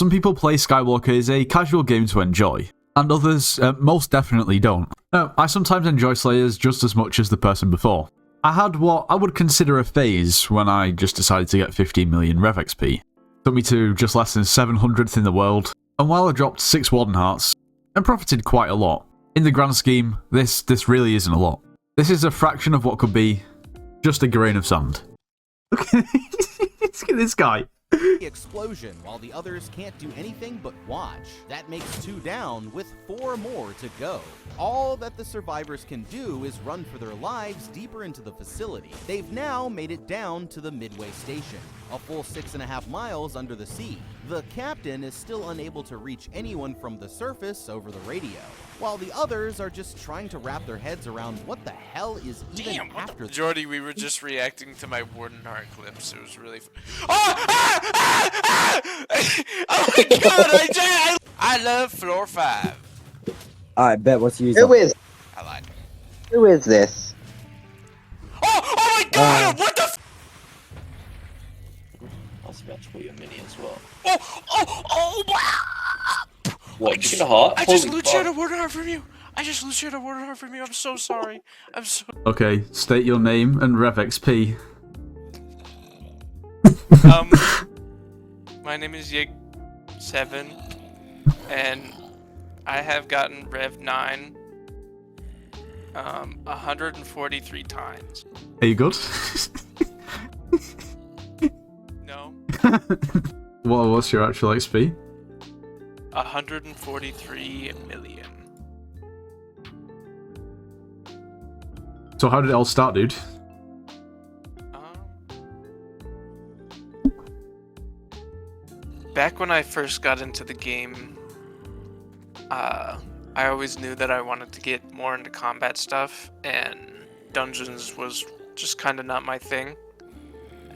Some people play Skyblock as a casual game to enjoy, and others most definitely don't. I sometimes enjoy Slayers just as much as the person before. I had what I would consider a phase when I just decided to get 15 million Rev XP. Took me to just less than 700th in the world, and while I dropped 6 Warden Hearts, and profited quite a lot, in the grand scheme, this really isn't a lot. This is a fraction of what could be just a grain of sand. Look at this guy. Explosion while the others can't do anything but watch. That makes 2 down with 4 more to go. All that the survivors can do is run for their lives deeper into the facility. They've now made it down to the midway station, a full 6.5 miles under the sea. The captain is still unable to reach anyone from the surface over the radio, while the others are just trying to wrap their heads around what the hell is even after this. Jordy, we were just reacting to my Warden Heart clips. It was really fun. Oh my god, I love floor 5. I bet what's the user. Who is? I lied. Who is this? Oh my god, what the f— I was about to put your mini as well. Oh wow! What, you get a heart? I just Holy loot fuck. shared a Warden Heart from you! I just loot shared a Warden Heart from you, I'm so sorry. I'm so— Okay, state your name and Rev XP. My name is Yig7, and I have gotten Rev 9 143 times. Are you good? No. What's your actual XP? 143 million. So how did it all start, dude? Back when I first got into the game, I always knew that I wanted to get more into combat stuff, and dungeons was just kind of not my thing,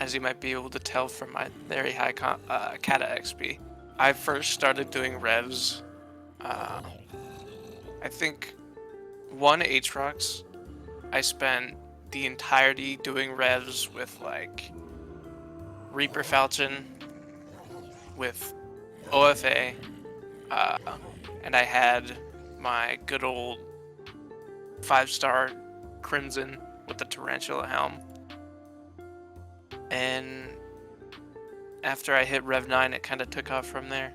as you might be able to tell from my very high Kata XP. I first started doing revs, I think 1 Aatrox, I spent the entirety doing revs with like Reaper Falchion, with OFA, and I had my good old 5-star Crimson with the Tarantula Helm. And after I hit Rev 9, it kind of took off from there.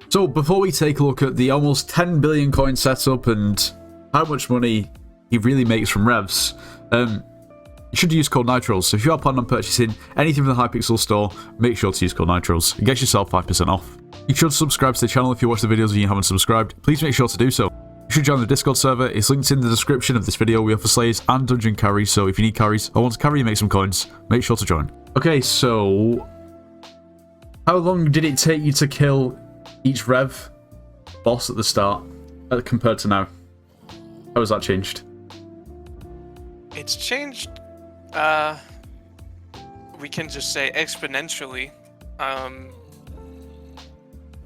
So before we take a look at the almost 10 billion coin setup and how much money he really makes from revs, you should use code Nitros. So if you are planning on purchasing anything from the Hypixel store, make sure to use code Nitros. It gets yourself 5% off. You should subscribe to the channel if you watch the videos and you haven't subscribed. Please make sure to do so. You should join the Discord server. It's linked in the description of this video. We offer Slayers and Dungeon carries, so if you need carries or want to carry and make some coins, make sure to join. Okay, so how long did it take you to kill each rev boss at the start compared to now? How has that changed? It's changed, we can just say exponentially.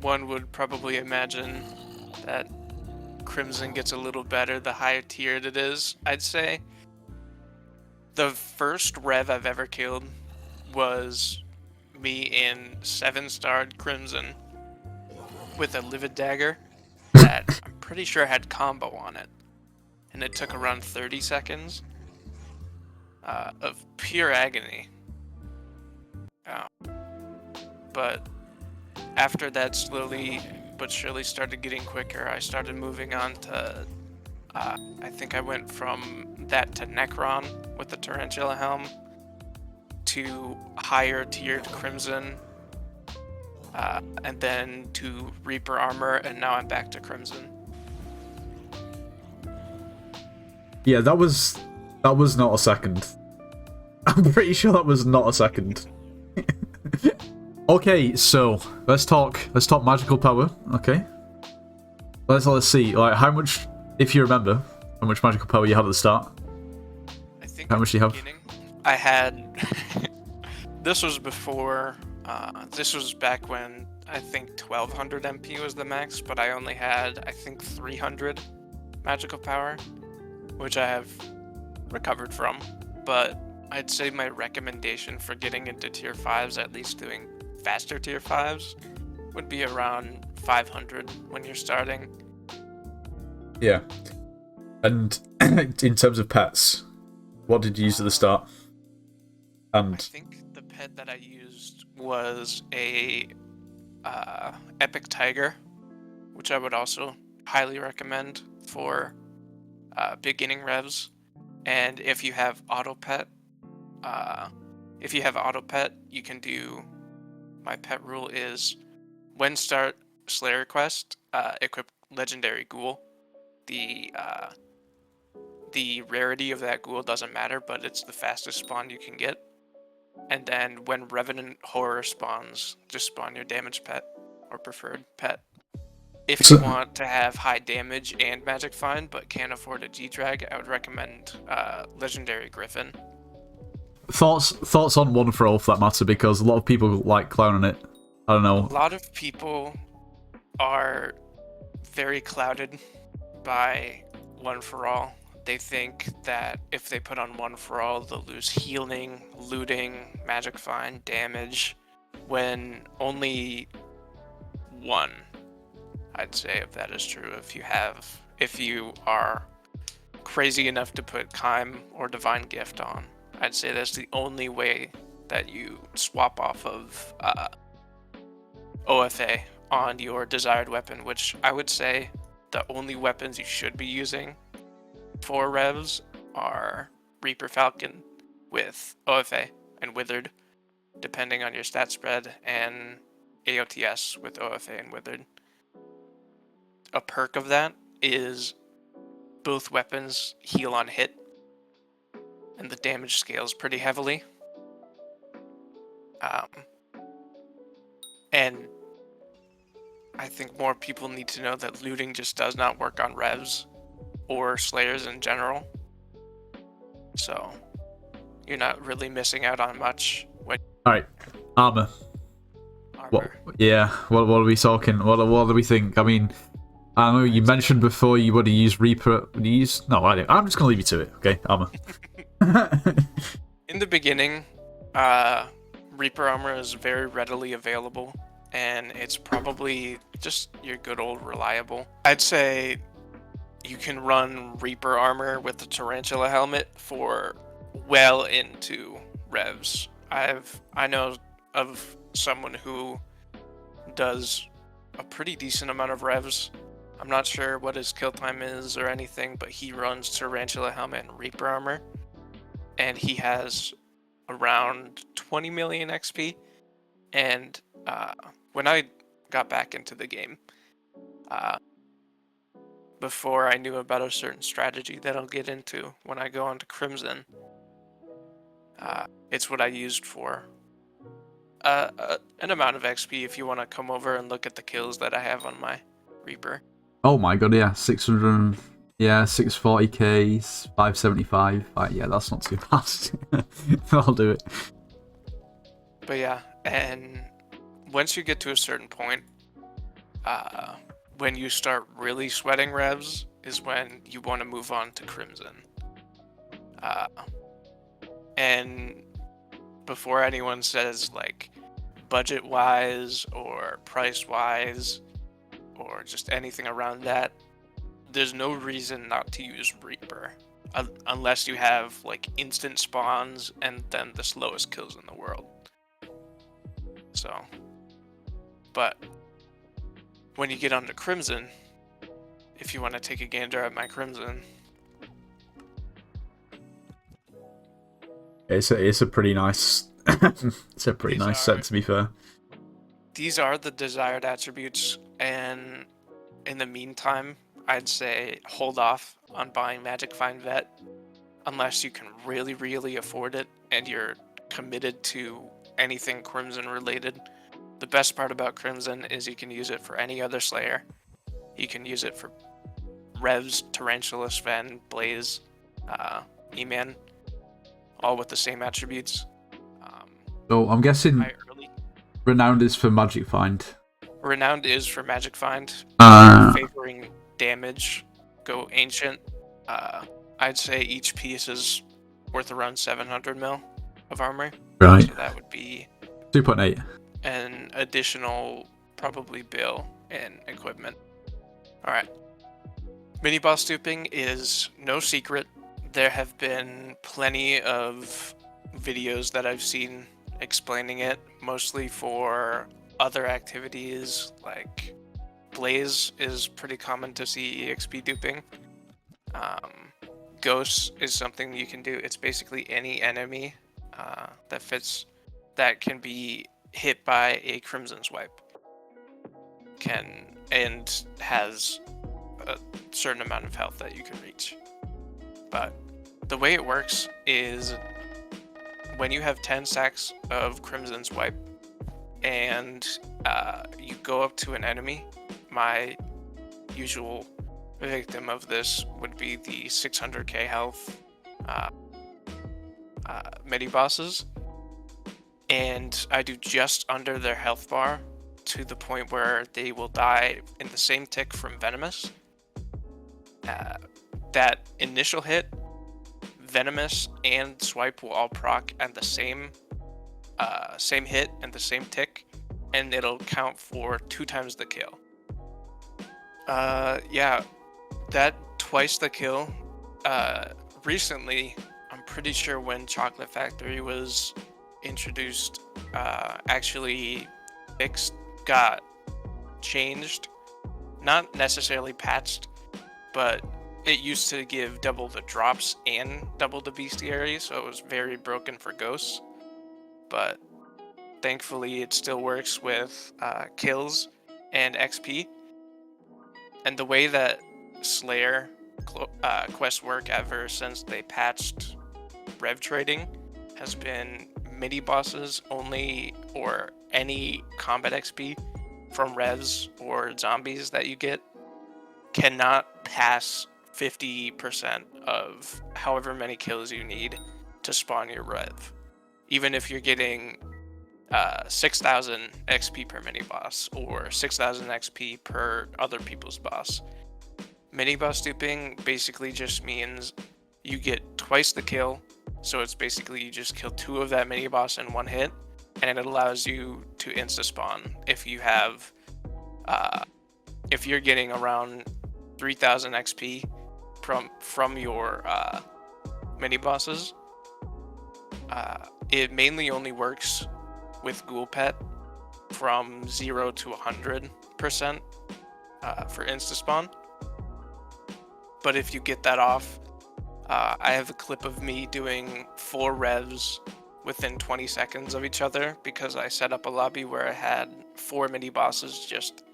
One would probably imagine that Crimson gets a little better the higher tiered it is, I'd say. The first rev I've ever killed was me in 7-starred Crimson with a Livid Dagger that I'm pretty sure had combo on it. And it took around 30 seconds of pure agony. But after that, slowly but surely started getting quicker. I started moving on to, I think I went from that to Necron with the Tarantula Helm, to higher tiered Crimson, and then to Reaper Armor, and now I'm back to Crimson. Yeah, that was not a second. I'm pretty sure that was not a second. Okay, so let's talk magical power. Okay, let's see, like, how much, if you remember, how much magical power you had at the start. I think how much do you have? I had this was before. This was back when I think 1200 MP was the max, but I only had, I think, 300 magical power, which I have recovered from. But I'd say my recommendation for getting into tier 5s, at least doing faster tier 5s, would be around 500 when you're starting. Yeah. And in terms of pets, what did you use at the start? I And think the pet that I used was a epic tiger, which I would also highly recommend for beginning revs. And if you have auto pet, you can do. My pet rule is when start Slayer quest, equip legendary ghoul. The rarity of that ghoul doesn't matter, but it's the fastest spawn you can get. And then when Revenant Horror spawns, just spawn your damage pet or preferred pet. If you want to have high damage and magic find, but can't afford a G-Drag, I would recommend Legendary Griffin. thoughts on one for all for that matter, because a lot of people like clowning it. I don't know. A lot of people are very clouded by one for all. They think that if they put on one for all, they'll lose healing, looting, magic find, damage, when only one, I'd say, if that is true. If you are crazy enough to put Kime or Divine Gift on, I'd say that's the only way that you swap off of OFA on your desired weapon, which I would say the only weapons you should be using for revs are Reaper Falcon with OFA and Withered, depending on your stat spread, and AOTS with OFA and Withered. A perk of that is both weapons heal on hit, and the damage scales pretty heavily. And I think more people need to know that looting just does not work on revs or slayers in general. So you're not really missing out on much. Alright, armor. What are we talking? What do we think? I mean, I know you mentioned before you would have used Reaper. Would you use? No, I didn't. I'm just gonna leave you to it. Okay, armor. In the beginning, Reaper armor is very readily available, and it's probably just your good old reliable. I'd say you can run Reaper armor with the Tarantula helmet for well into revs. I know of someone who does a pretty decent amount of revs. I'm not sure what his kill time is or anything, but he runs Tarantula helmet and Reaper armor, and he has around 20 million XP. And when I got back into the game, before I knew about a certain strategy that I'll get into when I go on to Crimson, it's what I used for an amount of XP if you want to come over and look at the kills that I have on my Reaper. Oh my god, yeah, 600, yeah, 640k, 575. Yeah, that's not too fast. I'll do it. But yeah, and once you get to a certain point, when you start really sweating revs is when you want to move on to Crimson. And before anyone says, like, budget-wise or price-wise or just anything around that, there's no reason not to use Reaper. Unless you have, like, instant spawns and then the slowest kills in the world. So, but when you get onto Crimson, if you want to take a gander at my Crimson, it's a pretty nice it's a pretty nice set, to be fair. These are the desired attributes, and in the meantime, I'd say hold off on buying Magic Find Vet unless you can really, really afford it and you're committed to anything Crimson related. The best part about Crimson is you can use it for any other Slayer. You can use it for Revs, Tarantula, Sven, Blaze, E-Man, all with the same attributes. So I'm guessing Renowned is for Magic Find. Renowned is for Magic Find. Favoring damage, go Ancient. I'd say each piece is worth around 700 mil of armor. Right. So that would be 2.8. an additional probably Bill and equipment. Alright. Mini boss duping is no secret. There have been plenty of videos that I've seen explaining it, mostly for other activities. Like Blaze is pretty common to see EXP duping. Ghosts is something you can do. It's basically any enemy that can be hit by a Crimson Swipe and has a certain amount of health that you can reach. But the way it works is when you have 10 stacks of Crimson Swipe and you go up to an enemy, my usual victim of this would be the 600k health mini bosses, and I do just under their health bar to the point where they will die in the same tick from Venomous. That initial hit, Venomous and Swipe will all proc at the same hit and the same tick, and it'll count for 2 times the kill. Yeah, that twice the kill. Recently, I'm pretty sure when Chocolate Factory was introduced, actually got changed, not necessarily patched, but it used to give double the drops and double the bestiary, so it was very broken for ghosts. But thankfully it still works with kills and XP. And the way that Slayer quests work ever since they patched rev trading has been mini bosses only, or any combat XP from revs or zombies that you get cannot pass 50% of however many kills you need to spawn your rev. Even if you're getting 6,000 XP per mini boss or 6,000 XP per other people's boss. Mini boss duping basically just means you get twice the kill, so it's basically you just kill 2 of that mini boss in 1 hit, and it allows you to insta spawn if you have if you're getting around 3,000 XP from your mini bosses. It mainly only works with Ghoul Pet from 0 to 100% for insta spawn. But if you get that off, I have a clip of me doing 4 revs within 20 seconds of each other because I set up a lobby where I had 4 mini bosses just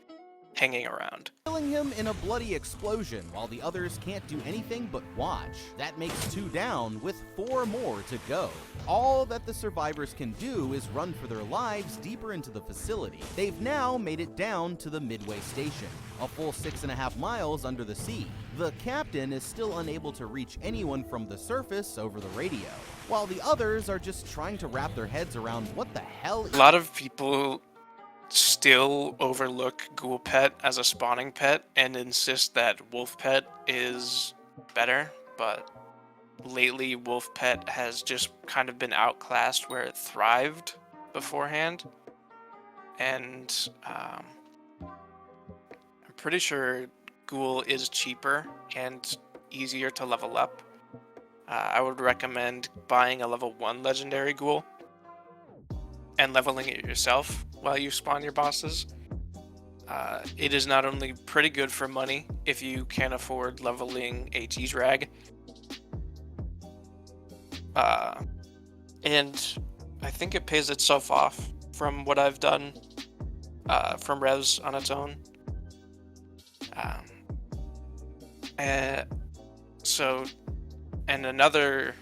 hanging around. Killing him in a bloody explosion while the others can't do anything but watch. That makes 2 down with 4 more to go. All that the survivors can do is run for their lives deeper into the facility. They've now made it down to the midway station, a full 6.5 miles under the sea. The captain is still unable to reach anyone from the surface over the radio, while the others are just trying to wrap their heads around what the hell. A lot of people still overlook Ghoul Pet as a spawning pet and insist that Wolf Pet is better, but lately Wolf Pet has just kind of been outclassed where it thrived beforehand, and I'm pretty sure Ghoul is cheaper and easier to level up. I would recommend buying a level 1 legendary Ghoul and leveling it yourself while you spawn your bosses. It is not only pretty good for money if you can't afford leveling a G-Drag, and I think it pays itself off from what I've done from revs on its own. And another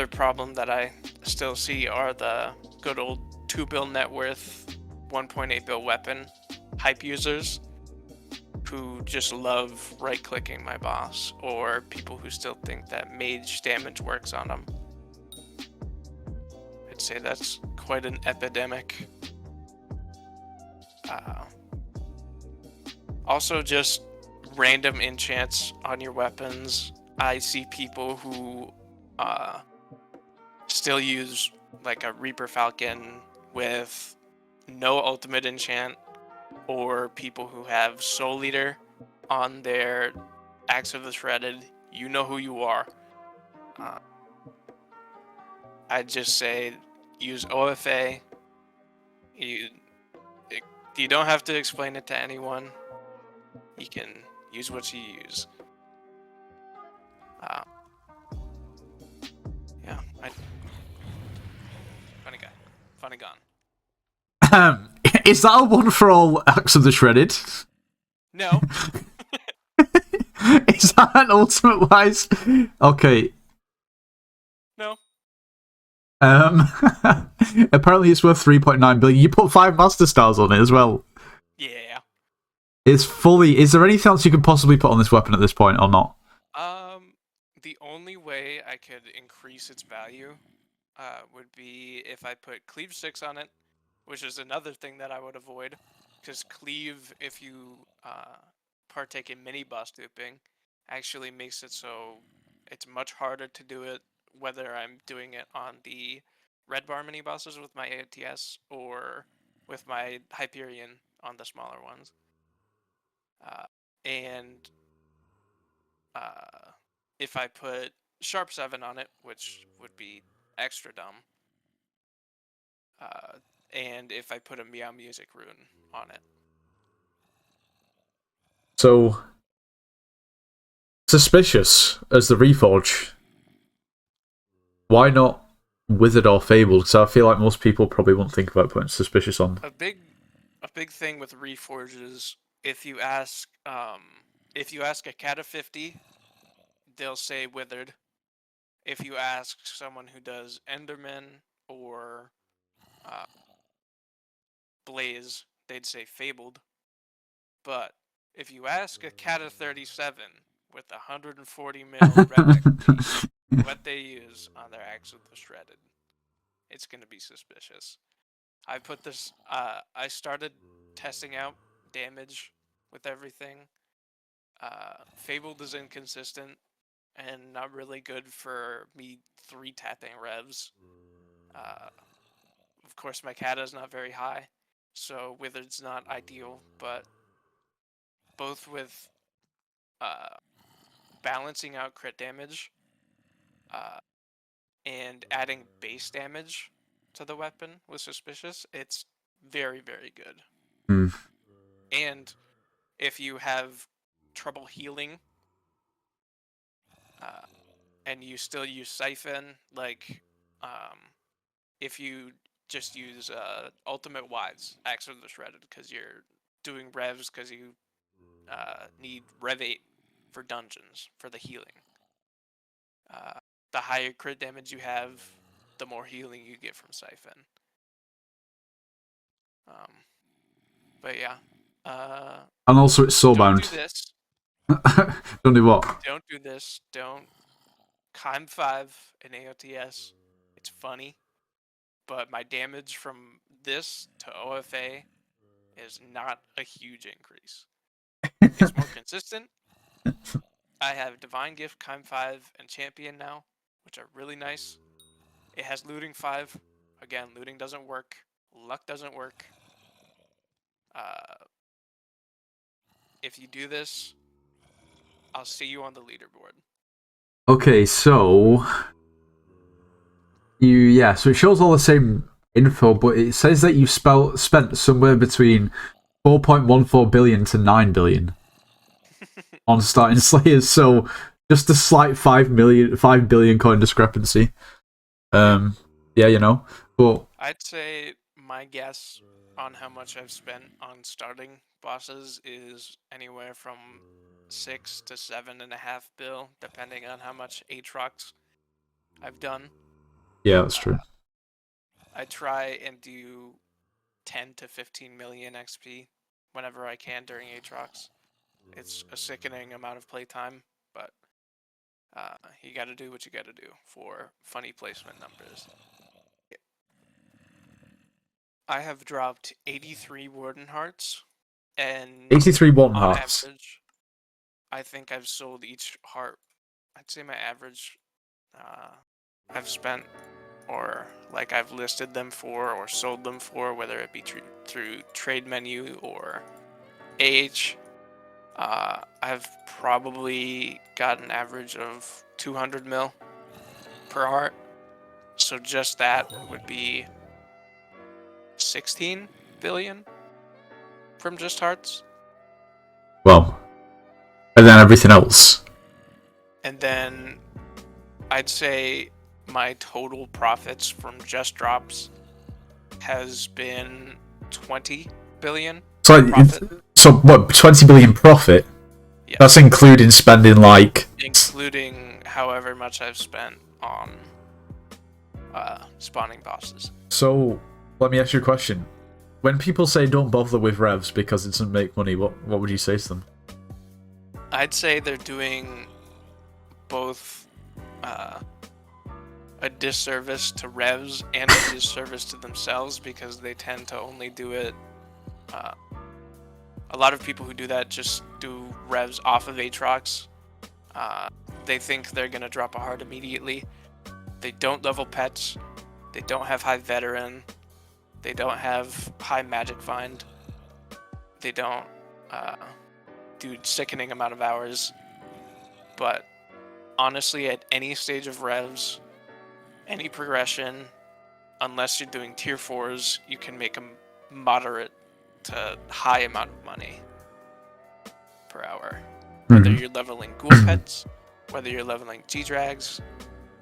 problem that I still see are the good old 2 bill net worth, 1.8 bill weapon hype users who just love right-clicking my boss, or people who still think that mage damage works on them. I'd say that's quite an epidemic. Also, just random enchants on your weapons. I see people who still use like a Reaper Falcon with no ultimate enchant, or people who have Soul Eater on their Axe of the Shredded, you know who you are. I'd just say use OFA. You don't have to explain it to anyone. You can use what you use. Yeah, funny guy, funny gone. Is that a one for all Axe of the Shredded? No. Is that an ultimate wise? Okay. No. Apparently it's worth 3.9 billion. You put 5 Master Stars on it as well. Yeah. It's fully. Is there anything else you could possibly put on this weapon at this point or not? The only way I could increase its value would be if I put Cleave 6 on it, which is another thing that I would avoid, because Cleave, if you partake in mini boss duping, actually makes it so it's much harder to do it, whether I'm doing it on the red bar mini bosses with my AOTS or with my Hyperion on the smaller ones. And if I put Sharp 7 on it, which would be extra dumb, and if I put a Meow Music rune on it. So, Suspicious as the Reforge. Why not Withered or Fabled? Because I feel like most people probably won't think about putting Suspicious on. A big thing with Reforges, if you ask a cat of 50, they'll say Withered. If you ask someone who does Enderman or Blaze, they'd say Fabled. But if you ask a cat of 37 with 140 mil rev XP, what they use on their Axe of the Shredded, it's going to be Suspicious. I put this, I started testing out damage with everything. Fabled is inconsistent and not really good for me 3-tapping revs. Of course, my kata is not very high, so Withered's not ideal, but both with balancing out crit damage and adding base damage to the weapon with Suspicious, it's very, very good. And if you have trouble healing and you still use Siphon, like if you just use Ultimate Wise, Axe of the Shredded, because you're doing revs because you need Rev 8 for dungeons, for the healing. The higher crit damage you have, the more healing you get from Siphon. But yeah. And also it's soulbound. Don't do this. Don't do what? Don't do this. Don't. Chime 5 in AOTS. It's funny. But my damage from this to OFA is not a huge increase. It's more consistent. I have Divine Gift, Chime 5, and Champion now, which are really nice. It has Looting 5. Again, looting doesn't work. Luck doesn't work. If you do this, I'll see you on the leaderboard. Okay, so so it shows all the same info, but it says that you've spent somewhere between 4.14 billion to 9 billion on starting Slayers, so just a slight 5 billion coin discrepancy. Yeah, you know, but I'd say my guess on how much I've spent on starting bosses is anywhere from 6 to 7.5 bill, depending on how much Aatrox I've done. Yeah, that's true. I try and do 10 to 15 million XP whenever I can during Aatrox. It's a sickening amount of playtime, but you gotta do what you gotta do for funny placement numbers. I have dropped 83 Warden Hearts, and 83 Warden on Hearts. average, I think I've sold each heart. I'd say my average, I've spent or like I've listed them for or sold them for, whether it be through trade menu or AH. I've probably got an average of 200 mil per heart. So just that would be 16 billion from just hearts. Well, and then everything else. And then I'd say my total profits from just drops has been 20 billion. So what? 20 billion profit? Yeah. That's including spending like. Including however much I've spent on spawning bosses. So let me ask you a question. When people say don't bother with revs because it doesn't make money, what would you say to them? I'd say they're doing both a disservice to revs and a disservice to themselves, because they tend to only do it. A lot of people who do that just do revs off of Aatrox. They think they're going to drop a heart immediately. They don't level pets. They don't have high veteran. They don't have high magic find. They don't do sickening amount of hours. But honestly, at any stage of revs, any progression, unless you're doing tier 4s, you can make a moderate to high amount of money per hour. Whether you're leveling ghoul pets, whether you're leveling G-Drags,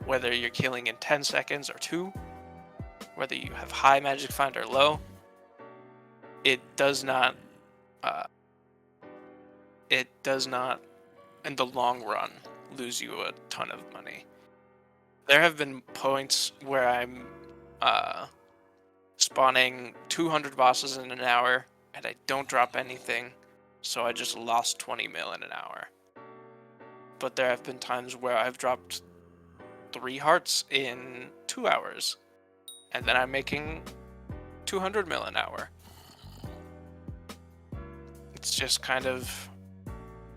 whether you're killing in 10 seconds or 2, whether you have high magic find or low, it does not in the long run lose you a ton of money. There have been points where I'm spawning 200 bosses in an hour and I don't drop anything, so I just lost 20 mil in an hour. But there have been times where I've dropped 3 hearts in 2 hours, and then I'm making 200 mil an hour. It's just kind of,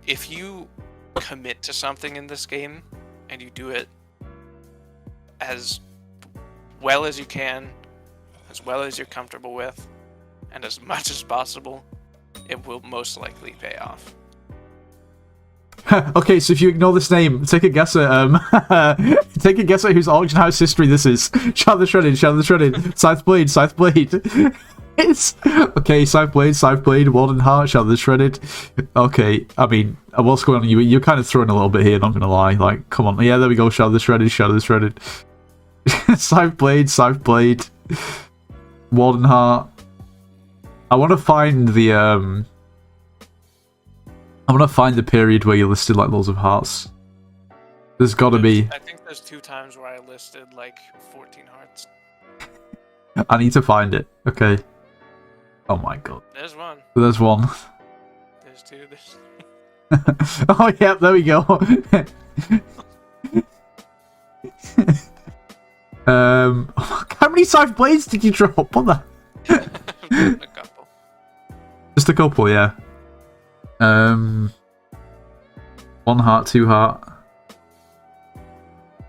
if you commit to something in this game and you do it as well as you can, as well as you're comfortable with, and as much as possible, it will most likely pay off. Okay, so if you ignore this name, take a guess at take a guess at whose auction house history this is. Shout the shredded. Scythe Blade. It's okay. Scythe Blade. Warden Heart. Shout the shredded. Okay, I mean, what's going on? You're kind of throwing a little bit here. Not gonna lie. Like, come on. Yeah, there we go. Shout the shredded. Scythe Blade. Warden Heart. I want to find the period where you listed like loads of hearts. There's gotta be. I think there's 2 times where I listed like 14 hearts. I need to find it. Okay. Oh my god. There's one. There's one. There's 2. There's... Oh yeah, there we go. How many Scythe Blades did you drop? What the? A couple. Just a couple, yeah. 1 heart, 2 heart.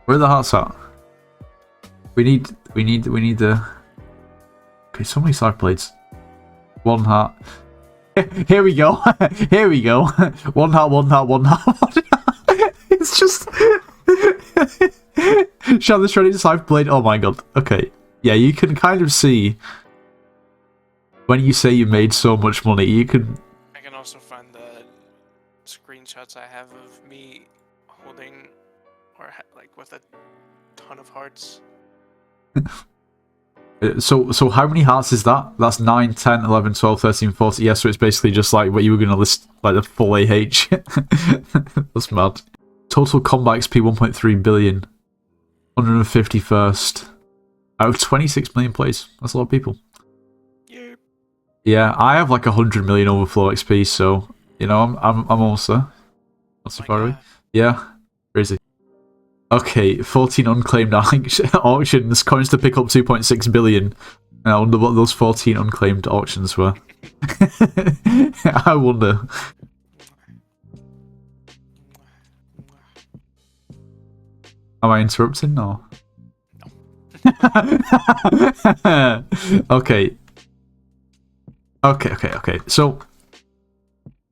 Where are the hearts at? We need the. Okay, so many Scythe Blades. 1 heart. Here we go. 1 heart. It's just. Shout the shredded Scythe Blade. Oh my god. Okay. Yeah, you can kind of see when you say you made so much money, you can. I can also find the screenshots I have of me holding, or like with a ton of hearts. So how many hearts is that? That's 9, 10, 11, 12, 13, 14. Yeah, so it's basically just like what you were going to list, like the full AH. That's mad. Total combat XP 1.3 billion. 151st. Out of 26 million plays. That's a lot of people. Yep. Yeah, I have like 100 million overflow XP, so you know I'm almost there. Not so far away. Yeah, crazy. Okay, 14 unclaimed auctions. Coins to pick up 2.6 billion. And I wonder what those 14 unclaimed auctions were. I wonder. Am I interrupting or? No. Okay. Okay. So,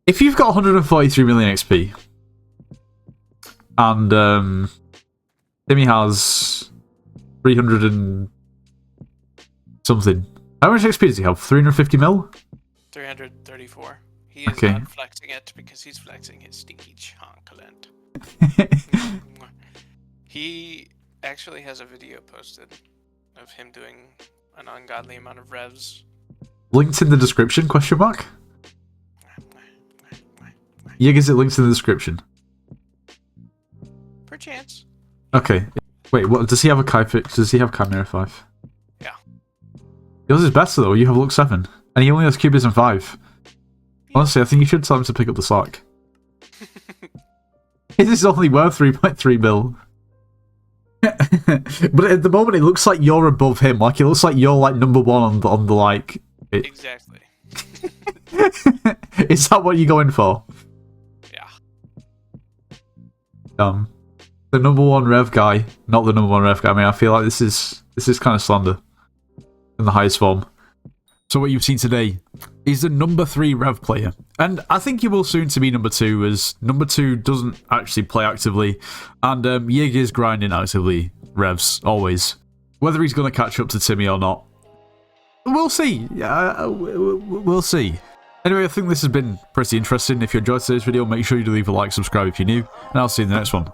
if you've got 143 million XP, and Timmy has 300 and something. How much XP does he have? 350 mil? 334. He is Okay. not flexing it because he's flexing his stinky chocolate. He actually has a video posted of him doing an ungodly amount of revs. Linked in the description, question mark? Yig, is it linked in the description? Perchance. Okay. Wait, what does he have a Hypixel? Does he have Chimera 5? Yeah. Yours is better though, you have Lux 7. And he only has Cubism 5. Honestly, I think you should tell him to pick up the slack. His is only worth 3.3 mil. But at the moment, it looks like you're above him. Like, it looks like you're, like, number one on the like... Exactly. Is that what you're going for? Yeah. The number one rev guy, not the number one rev guy. I mean, I feel like this is kind of slander in the highest form. So what you've seen today is the number 3 rev player. And I think he will soon to be number 2, as number 2 doesn't actually play actively. And Yig is grinding actively revs, always. Whether he's going to catch up to Timmy or not, we'll see. We'll see. Anyway, I think this has been pretty interesting. If you enjoyed today's video, make sure you leave a like, subscribe if you're new, and I'll see you in the next one.